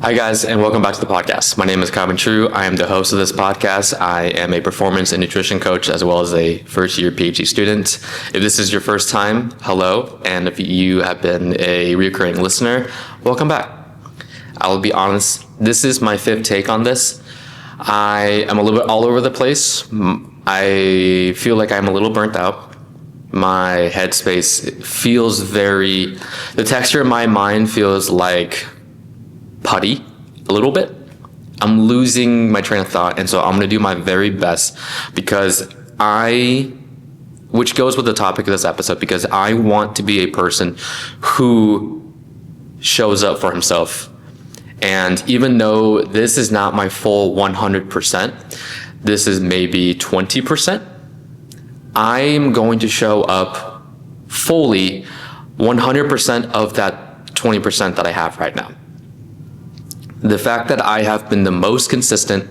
Hi guys, and welcome back to the podcast. My name is Trieu. I am the host of this podcast. I am a performance and nutrition coach as well as a first-year PhD student. If this is your first time, hello, and if you have been a recurring listener, welcome back. I will be honest, this is my fifth take on this. I am a little bit all over the place. I feel like I'm a little burnt out. My headspace feels the texture of my mind feels like putty a little bit. I'm losing my train of thought, and so I'm going to do my very best which goes with the topic of this episode, because I want to be a person who shows up for himself. And even though this is not my full 100%, this is maybe 20%, I'm going to show up fully 100% of that 20% that I have right now. The fact that I have been the most consistent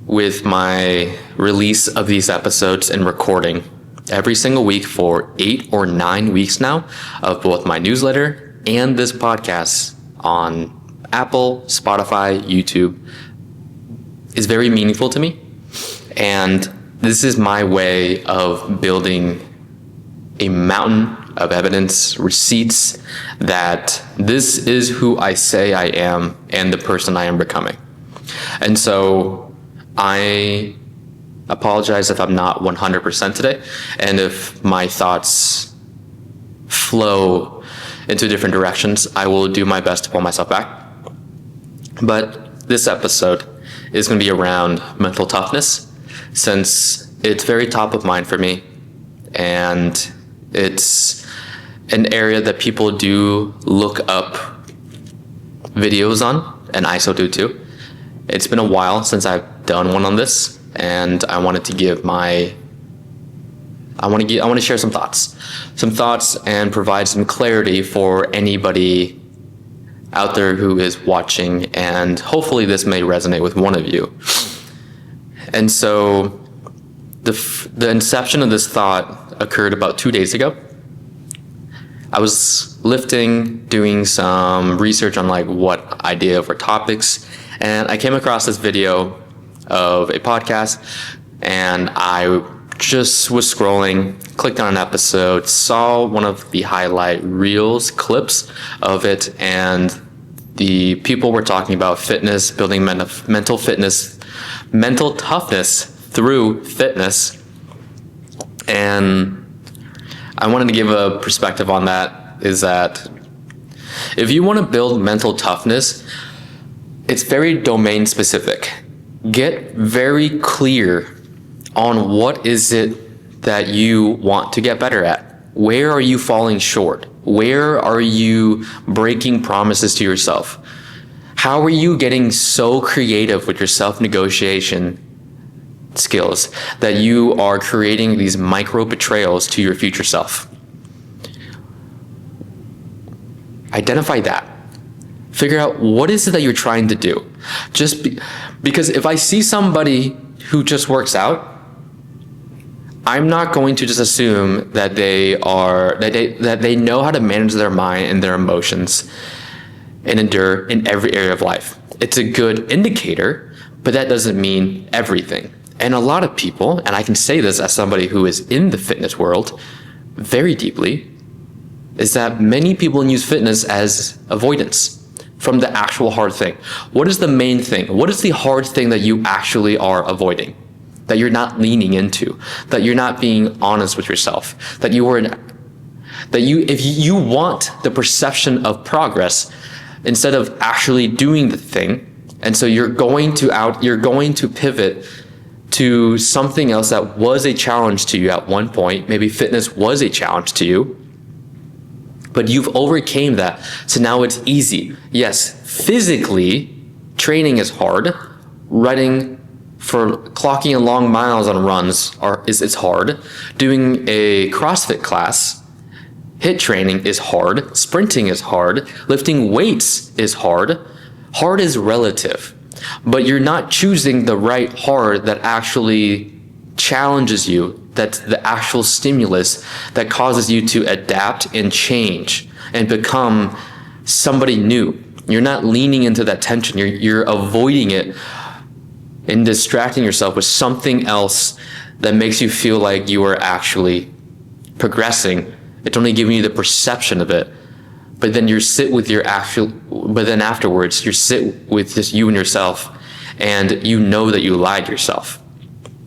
with my release of these episodes and recording every single week for 8 or 9 weeks now of both my newsletter and this podcast on Apple, Spotify, YouTube is very meaningful to me. And this is my way of building a mountain of evidence, receipts that this is who I say I am and the person I am becoming. And so I apologize if I'm not 100% today, and if my thoughts flow into different directions. I will do my best to pull myself back. But this episode is going to be around mental toughness, since it's very top of mind for me, and it's an area that people do look up videos on, and I so do too. It's been a while since I've done one on this, and I wanted to share some thoughts and provide some clarity for anybody out there who is watching, and hopefully this may resonate with one of you. And so the inception of this thought occurred about 2 days ago. I was lifting, doing some research on what idea for topics, and I came across this video of a podcast, and I just was scrolling, clicked on an episode, saw one of the highlight reels clips of it, and the people were talking about fitness, building mental toughness through fitness. And I wanted to give a perspective on that, is that if you want to build mental toughness, it's very domain specific. Get very clear on what is it that you want to get better at. Where are you falling short? Where are you breaking promises to yourself? How are you getting so creative with your self-negotiation skills that you are creating these micro betrayals to your future self? Identify that. Figure out what is it that you're trying to do. Because if I see somebody who just works out, I'm not going to just assume that they know how to manage their mind and their emotions and endure in every area of life. It's a good indicator, but that doesn't mean everything. And a lot of people, and I can say this as somebody who is in the fitness world very deeply, is that many people use fitness as avoidance from the actual hard thing. What is the main thing? What is the hard thing that you actually are avoiding? That you're not leaning into, that you're not being honest with yourself, if you want the perception of progress instead of actually doing the thing, and so you're going to pivot to something else that was a challenge to you at one point. Maybe fitness was a challenge to you, but you've overcame that, so now it's easy. Yes, physically, training is hard. Running for clocking in long miles on runs it's hard. Doing a CrossFit class, HIIT training is hard. Sprinting is hard. Lifting weights is hard. Hard is relative, but you're not choosing the right hard that actually challenges you. That's the actual stimulus that causes you to adapt and change and become somebody new. You're not leaning into that tension. You're avoiding it and distracting yourself with something else that makes you feel like you are actually progressing. It's only giving you the perception of it. But then but then afterwards, you sit with just you and yourself, and you know that you lied to yourself.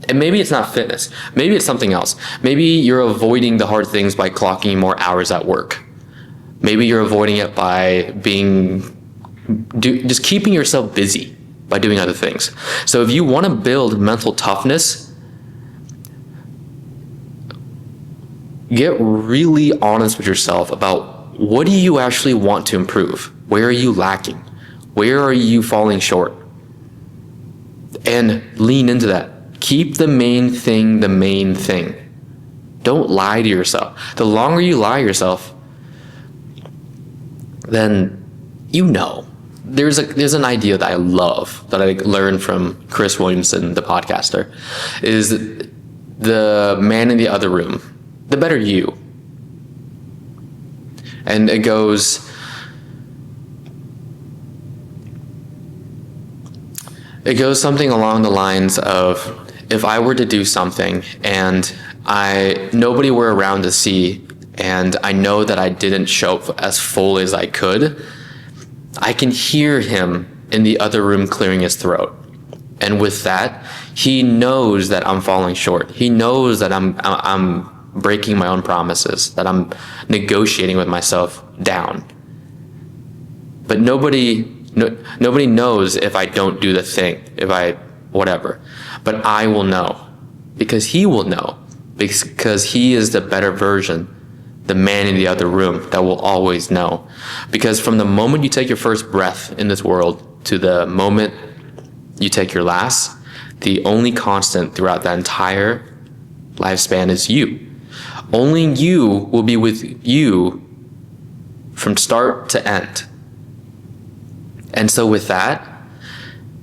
And maybe it's not fitness. Maybe it's something else. Maybe you're avoiding the hard things by clocking more hours at work. Maybe you're avoiding it by just keeping yourself busy by doing other things. So if you want to build mental toughness, get really honest with yourself about what do you actually want to improve? Where are you lacking? Where are you falling short? And lean into that. Keep the main thing the main thing. Don't lie to yourself. The longer you lie to yourself, then you know. There's an idea that I love that I learned from Chris Williamson, the podcaster, is the man in the other room, the better you. And it goes something along the lines of, if I were to do something and nobody were around to see, and I know that I didn't show up as full as I could, I can hear him in the other room clearing his throat. And with that, he knows that I'm falling short. He knows that I'm breaking my own promises, that I'm negotiating with myself down. But nobody knows if I don't do the thing, whatever. But I will know, because he will know, because he is the better version, the man in the other room that will always know. Because from the moment you take your first breath in this world to the moment you take your last, the only constant throughout that entire lifespan is you. Only you will be with you from start to end. And so with that,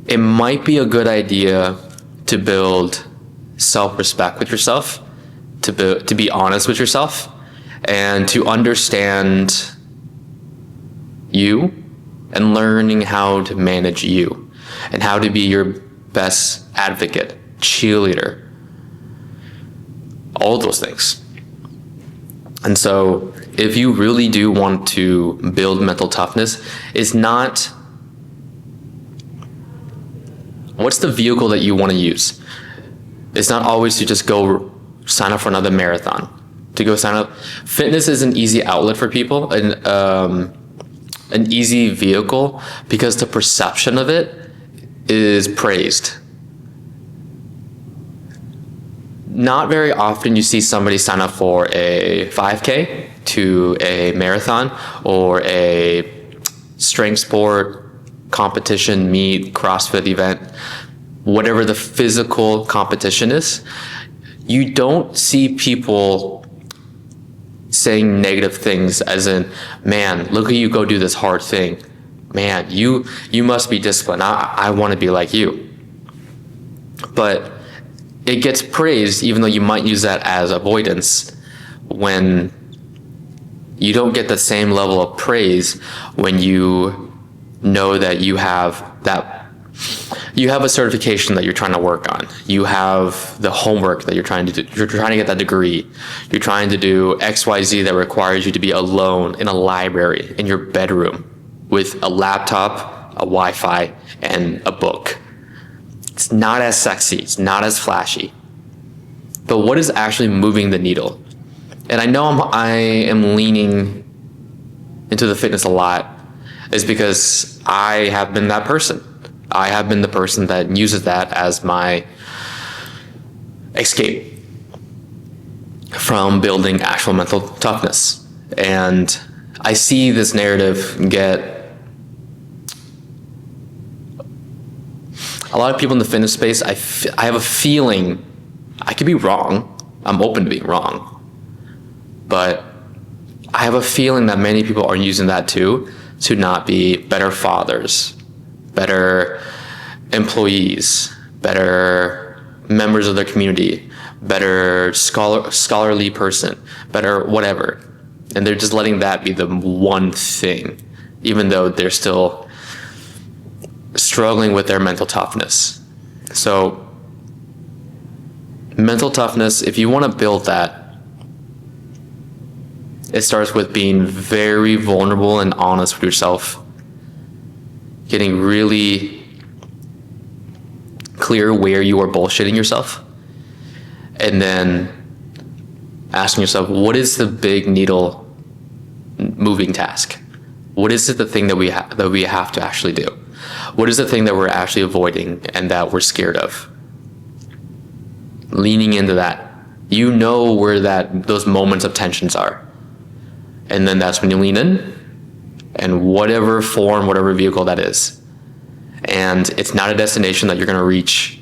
it might be a good idea to build self-respect with yourself, to be honest with yourself, and to understand you and learning how to manage you and how to be your best advocate, cheerleader, all those things. And so if you really do want to build mental toughness, it's not what's the vehicle that you want to use. It's not always to just go sign up for another marathon, to go sign up. Fitness is an easy outlet for people, and an easy vehicle, because the perception of it is praised. Not very often you see somebody sign up for a 5K to a marathon or a strength sport competition, meet, CrossFit event, whatever the physical competition is. You don't see people saying negative things as in, man, look at you go do this hard thing. Man, you must be disciplined. I want to be like you. But it gets praised, even though you might use that as avoidance, when you don't get the same level of praise when you know that you have a certification that you're trying to work on. You have the homework that you're trying to do. You're trying to get that degree. You're trying to do XYZ that requires you to be alone in a library, in your bedroom, with a laptop, a Wi-Fi, and a book. It's not as sexy. It's not as flashy. But what is actually moving the needle? And I know I am leaning into the fitness a lot, is because I have been that person. I have been the person that uses that as my escape from building actual mental toughness. And I see this narrative get a lot of people in the fitness space. I have a feeling, I could be wrong. I'm open to being wrong. But I have a feeling that many people are using that too, to not be better fathers, better employees, better members of their community, better scholarly person, better whatever. And they're just letting that be the one thing, even though they're still struggling with their mental toughness. So mental toughness, if you want to build that, it starts with being very vulnerable and honest with yourself, getting really clear where you are bullshitting yourself, and then asking yourself, what is the big needle moving task? What is it, the thing that we have to actually do? What is the thing that we're actually avoiding and that we're scared of? Leaning into that, you know where those moments of tensions are, and then that's when you lean in, and whatever form, whatever vehicle that is. And it's not a destination that you're going to reach.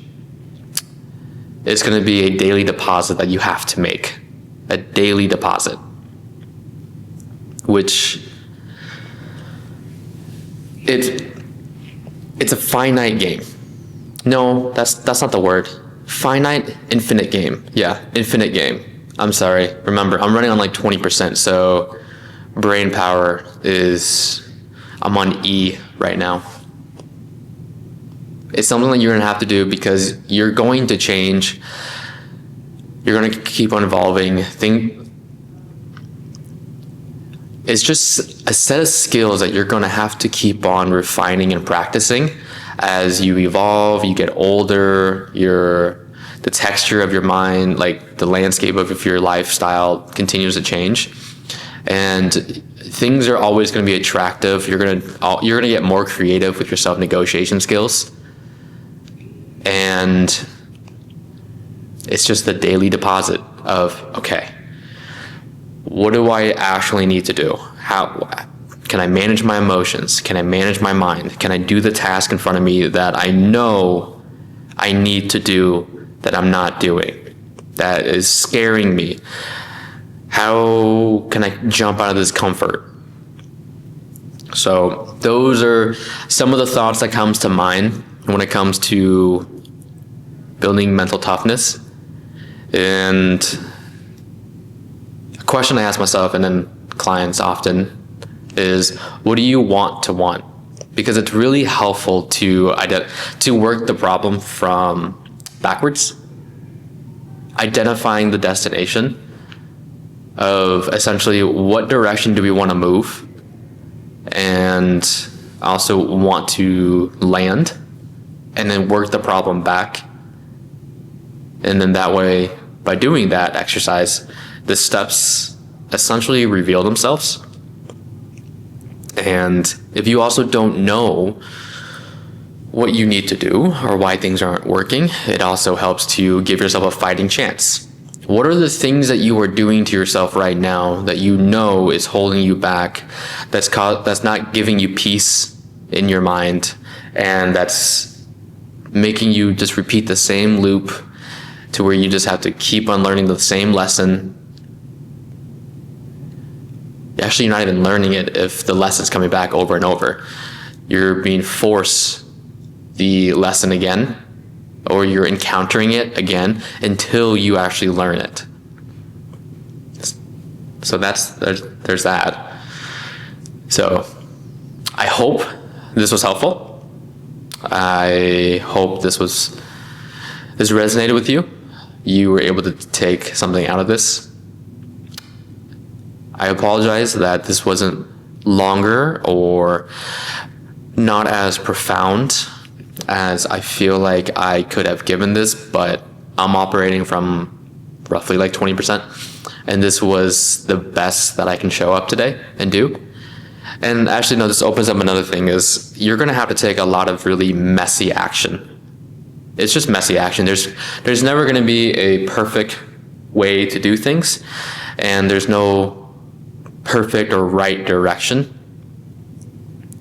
It's going to be a daily deposit that you have to make. A daily deposit. Which it's a finite game. No, that's not the word. Finite, infinite game. Yeah, infinite game. I'm sorry. Remember, I'm running on like 20%, so brain power I'm on E right now. It's something that you're going to have to do because you're going to change. You're going to keep on evolving. It's just a set of skills that you're going to have to keep on refining and practicing as you evolve, you get older, the texture of your mind, like the landscape of your lifestyle continues to change. And things are always going to be attractive. You're going to get more creative with your self-negotiation skills. And it's just the daily deposit of, okay, what do I actually need to do? How can I manage my emotions? Can I manage my mind? Can I do the task in front of me that I know I need to do that I'm not doing, that is scaring me? How can I jump out of this comfort? So those are some of the thoughts that comes to mind when it comes to building mental toughness. And a question I ask myself and then clients often is, what do you want to want? Because it's really helpful to work the problem from backwards, identifying the destination of essentially what direction do we want to move and also want to land, and then work the problem back. And then that way, by doing that exercise, the steps essentially reveal themselves. And if you also don't know what you need to do or why things aren't working, it also helps to give yourself a fighting chance. What are the things that you are doing to yourself right now that you know is holding you back, that's not giving you peace in your mind, and that's making you just repeat the same loop to where you just have to keep on learning the same lesson? Actually, you're not even learning it if the lesson's coming back over and over. You're being forced the lesson again, or you're encountering it again until you actually learn it. So there's that. So I hope this was helpful. I hope this resonated with you. You were able to take something out of this. I apologize that this wasn't longer or not as profound as I feel like I could have given this, but I'm operating from roughly like 20%, and this was the best that I can show up today and do. And actually, no, this opens up another thing, is you're going to have to take a lot of really messy action. It's just messy action. There's never going to be a perfect way to do things, and there's no perfect or right direction.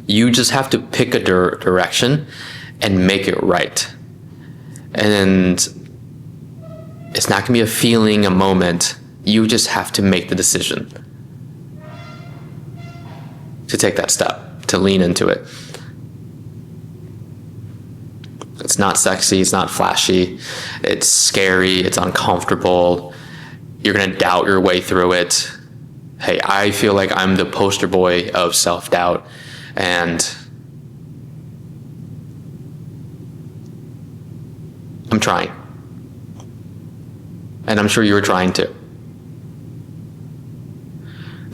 You just have to pick a direction and make it right. And it's not going to be a feeling, a moment. You just have to make the decision to take that step, to lean into it. It's not sexy, it's not flashy, it's scary, it's uncomfortable. You're going to doubt your way through it. Hey, I feel like I'm the poster boy of self-doubt, and trying. And I'm sure you were trying too.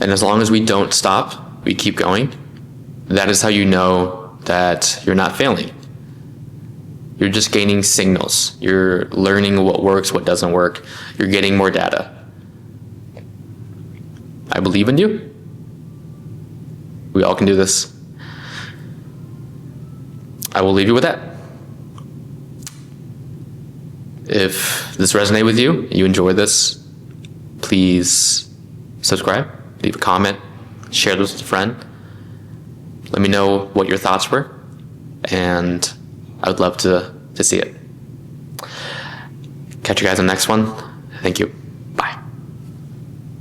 And as long as we don't stop, we keep going, that is how you know that you're not failing. You're just gaining signals. You're learning what works, what doesn't work. You're getting more data. I believe in you. We all can do this. I will leave you with that. If this resonated with you, you enjoyed this, please subscribe, leave a comment, share this with a friend. Let me know what your thoughts were, and I would love to see it. Catch you guys on the next one. Thank you.